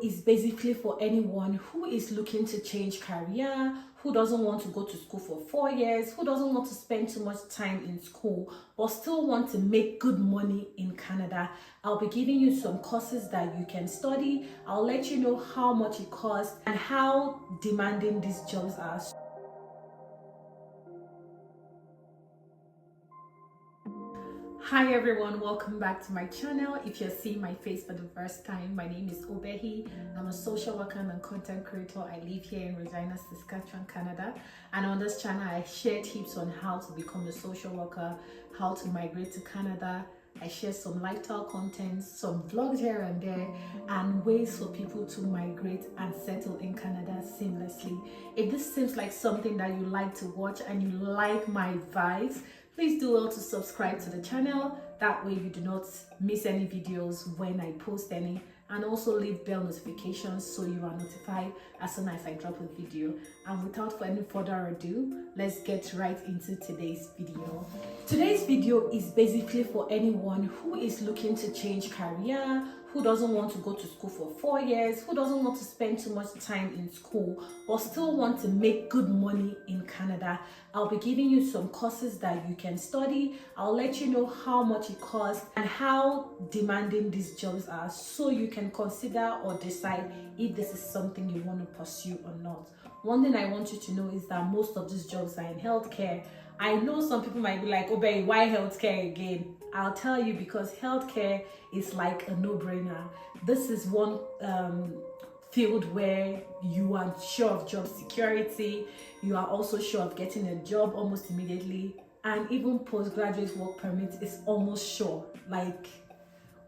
Is basically for anyone who is looking to change career, who doesn't want to go to school for 4 years, who doesn't want to spend too much time in school, but still want to make good money in Canada. I'll be giving you some courses that you can study. I'll let you know how much it costs and how demanding these jobs are. Hi everyone, welcome back to my channel. If you're seeing my face for the first time, my name is Obehi. I'm a social worker and content creator. I live here in Regina, Saskatchewan, Canada. And on this channel, I share tips on how to become a social worker, how to migrate to Canada. I share some lifestyle content, some vlogs here and there, and ways for people to migrate and settle in Canada seamlessly. If this seems like something that you like to watch and you like my vibes, please do well to subscribe to the channel. That way you do not miss any videos when I post any, and also leave bell notifications so you are notified as soon as I drop a video. And without any further ado, let's get right into today's video. Today's video is basically for anyone who is looking to change career, who doesn't want to go to school for 4 years, who doesn't want to spend too much time in school, but still want to make good money in Canada. I'll be giving you some courses that you can study. I'll let you know how much it costs and how demanding these jobs are, so you can consider or decide if this is something you want to pursue or not. One thing I want you to know is that most of these jobs are in healthcare. I know some people might be like, "Obey, why healthcare again?" I'll tell you, because healthcare is like a no-brainer. This is one field where you are sure of job security. You are also sure of getting a job almost immediately, and even postgraduate work permit is almost sure. Like,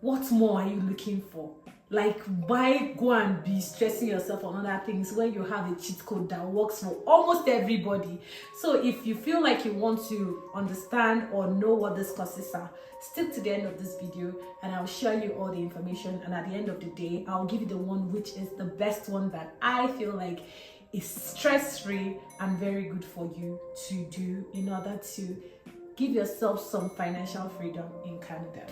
what more are you looking for? Like, why go and be stressing yourself on other things when you have a cheat code that works for almost everybody? So if you feel like you want to understand or know what these courses are, stick to the end of this video and I'll share you all the information. And at the end of the day, I'll give you the one which is the best one that I feel like is stress-free and very good for you to do in order to give yourself some financial freedom in Canada.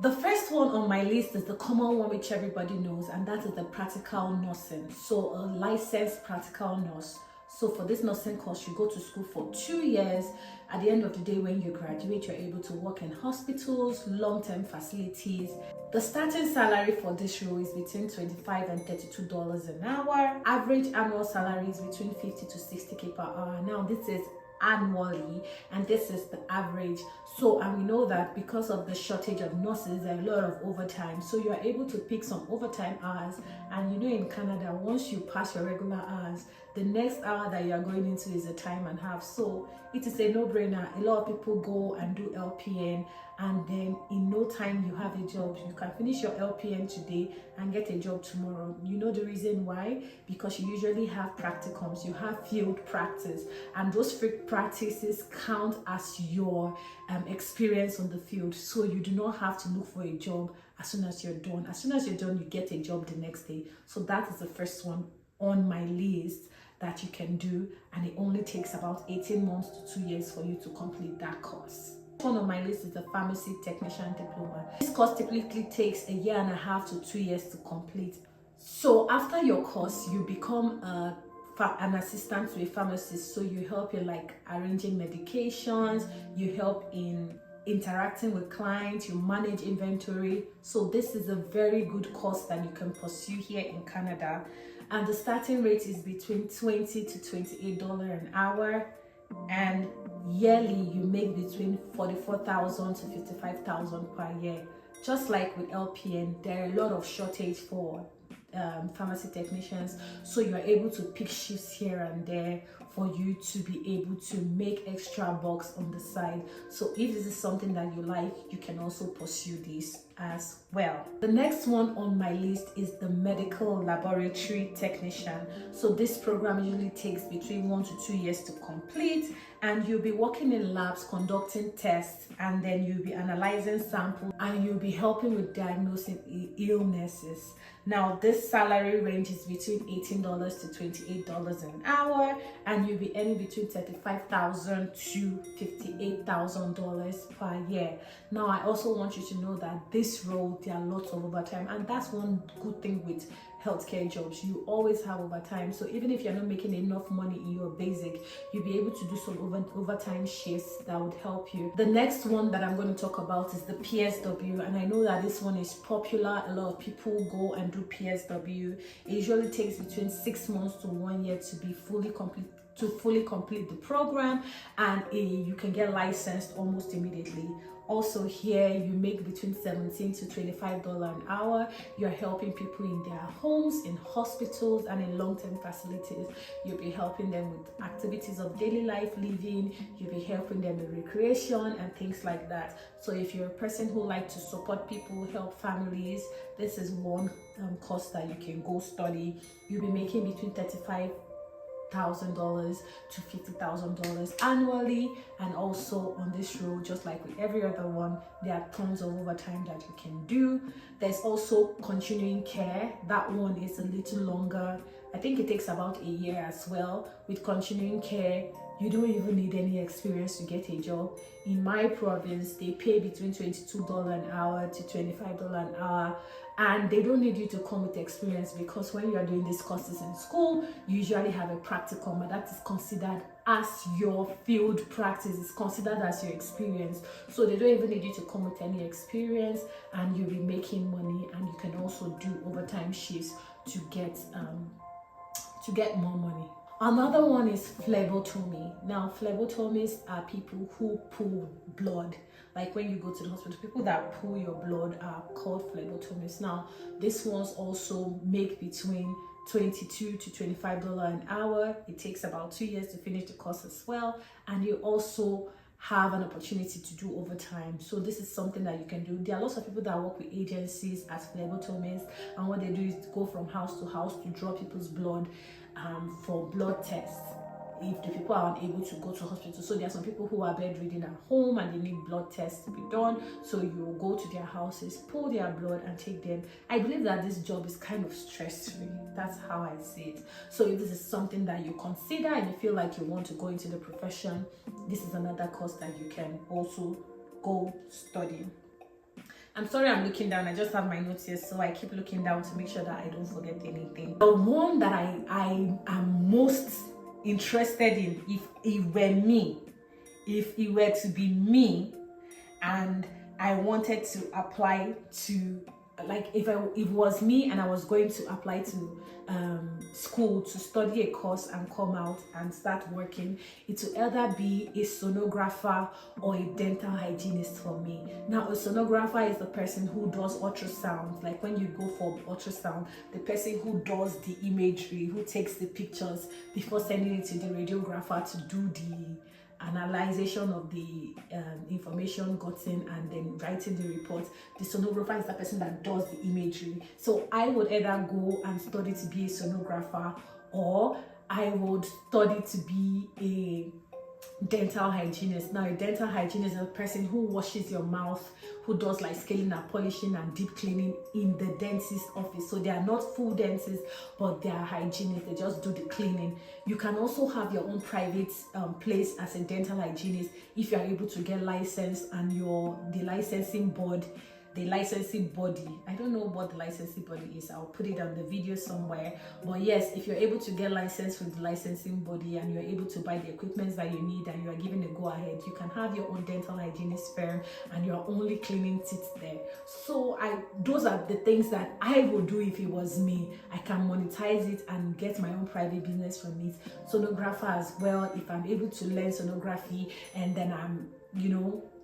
The first one on my list is the common one which everybody knows, and that is the practical nursing. So a licensed practical nurse. So for this nursing course, you go to school for 2 years. At the end of the day, when you graduate, you're able to work in hospitals, long-term facilities. The starting salary for this role is between $25 and $32 an hour. Average annual salary is between 50 to 60K per hour. Now this is annually, and this is the average. So, and we know that because of the shortage of nurses, there are a lot of overtime, so you are able to pick some overtime hours. And you know, in Canada, once you pass your regular hours, the next hour that you are going into is a time and a half. So it is a no-brainer. A lot of people go and do LPN, and then in no time you have a job. You can finish your LPN today and get a job tomorrow. You know the reason why? Because you usually have practicums, you have field practice, and those field practices count as your experience on the field. So you do not have to look for a job as soon as you're done. As soon as you're done, you get a job the next day. So that is the first one on my list that you can do, and it only takes about 18 months to 2 years for you to complete that course. One on my list is the pharmacy technician diploma. This course typically takes 1.5 to 2 years to complete. So after your course, you become an assistant to a pharmacist. So you help in like arranging medications, you help in interacting with clients, you manage inventory. So this is a very good course that you can pursue here in Canada. And the starting rate is between $20 to $28 an hour, and yearly you make between $44,000 to $55,000 per year. Just like with LPN, there are a lot of shortage for pharmacy technicians, so you're able to pick shifts here and there for you to be able to make extra bucks on the side. So if this is something that you like, you can also pursue this as well. The next one on my list is the medical laboratory technician. So this program usually takes between 1 to 2 years to complete, and you'll be working in labs conducting tests, and then you'll be analyzing samples, and you'll be helping with diagnosing illnesses. Now this salary range is between $18 to $28 an hour, and you'll be earning between $35,000 to $58,000 per year. Now I also want you to know that this this role there are lots of overtime, and that's one good thing with healthcare jobs. You always have overtime, so even if you're not making enough money in your basic, you'll be able to do some overtime shifts that would help you. The next one that I'm going to talk about is the PSW, and I know that this one is popular. A lot of people go and do PSW. It usually takes between 6 months to 1 year to be fully complete the program, and you can get licensed almost immediately. Also here you make between $17 to $25 an hour. You're helping people in their homes, in hospitals, and in long-term facilities. You'll be helping them with activities of daily life living. You'll be helping them with recreation and things like that. So if you're a person who likes to support people, help families, this is one course that you can go study. You'll be making between $35,000 to $50,000 annually. And also on this role, just like with every other one, there are tons of overtime that you can do. There's also continuing care. That one is a little longer. I think it takes about a year as well. With continuing care, you don't even need any experience to get a job. In my province, they pay between $22 an hour to $25 an hour, and they don't need you to come with experience, because when you are doing these courses in school, you usually have a practicum, but that is considered as your field practice. It's considered as your experience, so they don't even need you to come with any experience, and you'll be making money, and you can also do overtime shifts to get more money. Another one is phlebotomy. Now, phlebotomists are people who pull blood. Like when you go to the hospital, people that pull your blood are called phlebotomists. Now, these ones also make between $22 to $25 an hour. It takes about 2 years to finish the course as well. And you also have an opportunity to do overtime. So this is something that you can do. There are lots of people that work with agencies as phlebotomists, and what they do is go from house to house to draw people's blood for blood tests if the people are unable to go to hospital. So there are some people who are bedridden at home and they need blood tests to be done, so you will go to their houses, pull their blood and take them. I believe that this job is kind of stress-free. That's how I see it. So if this is something that you consider and you feel like you want to go into the profession, this is another course that you can also go study. I'm sorry I'm looking down. I just have my notes here, so I keep looking down to make sure that I don't forget anything. The one that I am most interested in, if it were to be me and I wanted to apply to, like if it was me and I was going to apply to school to study a course and come out and start working, it will either be a sonographer or a dental hygienist for me. Now, a sonographer is the person who does ultrasound. Like when you go for ultrasound, the person who does the imagery, who takes the pictures before sending it to the radiographer to do the analyzation of the information gotten and then writing the report. The sonographer is the person that does the imagery. So I would either go and study to be a sonographer, or I would study to be a dental hygienist. Now, a dental hygienist is a person who washes your mouth, who does like scaling and polishing and deep cleaning in the dentist office. So they are not full dentists, but they are hygienists. They just do the cleaning. You can also have your own private place as a dental hygienist if you are able to get licensed, and the licensing body, I don't know what the licensing body is. I'll put it on the video somewhere. But yes, if you're able to get licensed with the licensing body and you're able to buy the equipment that you need and you are given a go ahead, you can have your own dental hygienist firm and you're only cleaning teeth there. So those are the things that I would do if it was me. I can monetize it and get my own private business from it. Sonographer as well, if I'm able to learn sonography and then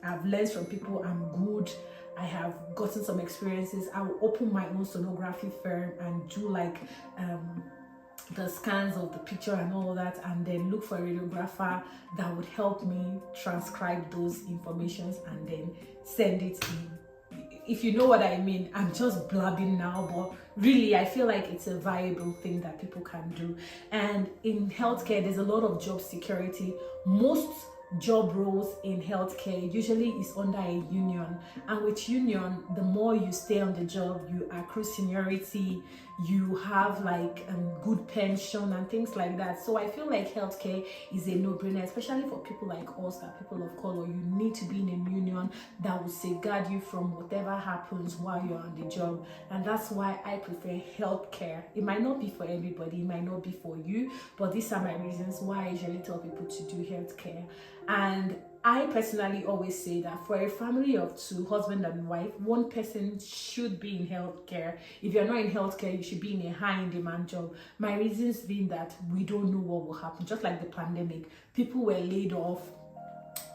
I've learned from people, I'm good, I have gotten some experiences, I will open my own sonography firm and do like the scans of the picture and all that, and then look for a radiographer that would help me transcribe those informations and then send it in. If you know what I mean. I'm just blabbing now, but really I feel like it's a viable thing that people can do. And in healthcare, there's a lot of job security. Most job roles in healthcare usually is under a union, and with union, the more you stay on the job, you accrue seniority, you have like good pension and things like that. So I feel like healthcare is a no-brainer, especially for people like us, that people of color. You need to be in a union that will safeguard you from whatever happens while you're on the job, and that's why I prefer healthcare. It might not be for everybody, it might not be for you, but these are my reasons why I usually tell people to do healthcare. And I personally always say that for a family of two, husband and wife, one person should be in healthcare. If you're not in healthcare, you should be in a high demand job. My reasons being that we don't know what will happen. Just like the pandemic, people were laid off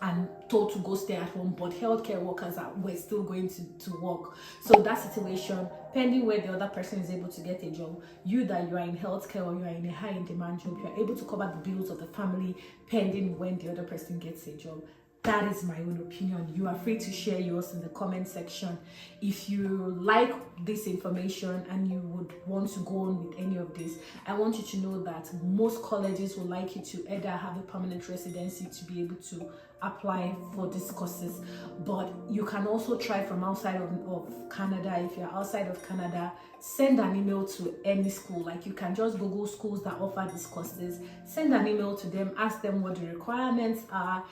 and told to go stay at home, but healthcare workers were still going to work. So that situation, pending where the other person is able to get a job, you are in healthcare or you are in a high demand job, you are able to cover the bills of the family pending when the other person gets a job. That is my own opinion. You are free to share yours in the comment section. If you like this information and you would want to go on with any of this, I want you to know that most colleges would like you to either have a permanent residency to be able to apply for these courses, but you can also try from outside of Canada. If you're outside of Canada, send an email to any school. Like, you can just Google schools that offer these courses, send an email to them, ask them what the requirements are,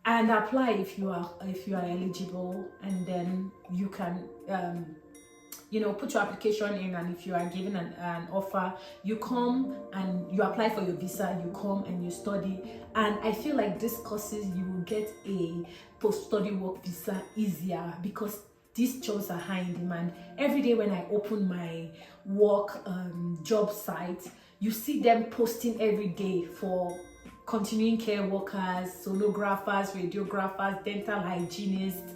and apply if you are eligible, and then you can put your application in, and if you are given an offer, you come and you apply for your visa, you come and you study. And I feel like these courses, you will get a post-study work visa easier because these jobs are high in demand. Every day when I open my work job site, you see them posting every day for continuing care workers, sonographers, radiographers, dental hygienists,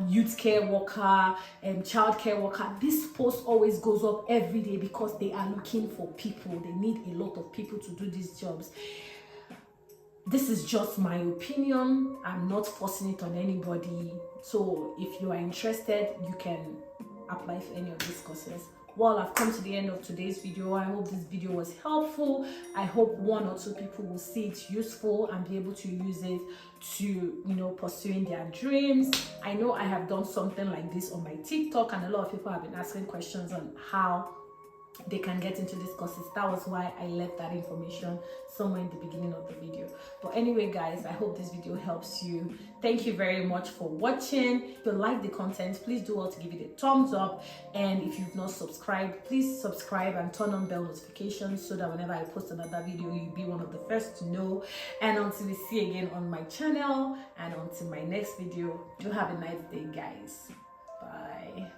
youth care worker, child care worker. This post always goes up every day because they are looking for people. They need a lot of people to do these jobs. This is just my opinion. I'm not forcing it on anybody. So if you are interested, you can apply for any of these courses. Well, I've come to the end of today's video. I hope this video was helpful. I hope one or two people will see it useful and be able to use it to, pursuing their dreams. I know I have done something like this on my TikTok, and a lot of people have been asking questions on how they can get into these courses. That was why I left that information somewhere in the beginning of the video. But anyway, guys, I hope this video helps you. Thank you very much for watching. If you like the content, please do well to give it a thumbs up, and if you've not subscribed, please subscribe and turn on bell notifications so that whenever I post another video, you'll be one of the first to know. And until we see again on my channel, and until my next video, do have a nice day, guys. Bye.